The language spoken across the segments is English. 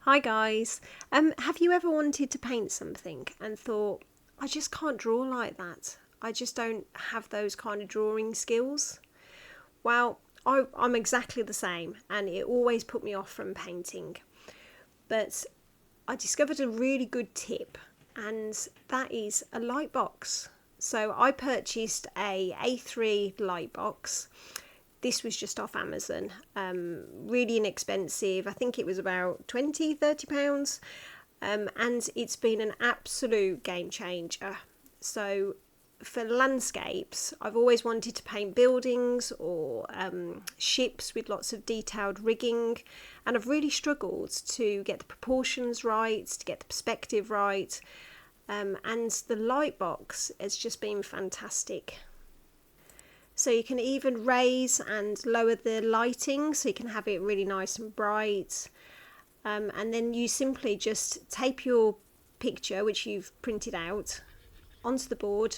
Hi guys. Have you ever wanted to paint something and thought, I just can't draw like that. I just don't have those kind of drawing skills? Well, I'm exactly the same and it always put me off from painting. But I discovered a really good tip, and that is a light box. So I purchased a A3 light box. This was just off Amazon, really inexpensive. I think it was about £20-30, and it's been an absolute game changer. So for landscapes, I've always wanted to paint buildings or ships with lots of detailed rigging, and I've really struggled to get the proportions right, to get the perspective right, and the light box has just been fantastic. So you can even raise and lower the lighting, so you can have it really nice and bright. And then you simply just tape your picture, which you've printed out, onto the board,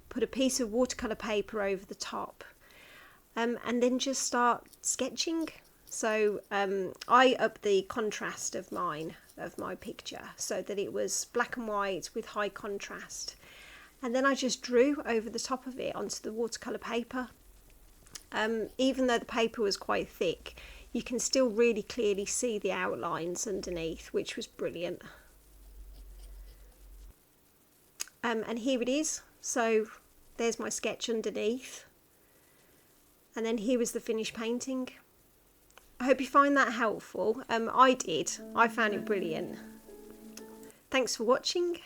put a piece of watercolour paper over the top, and then just start sketching. So I upped the contrast of my picture so that it was black and white with high contrast. And then I just drew over the top of it onto the watercolour paper. Even though the paper was quite thick, you can still really clearly see the outlines underneath, which was brilliant. And here it is. So there's my sketch underneath. And then here was the finished painting. I hope you find that helpful. I did. I found it brilliant. Thanks for watching.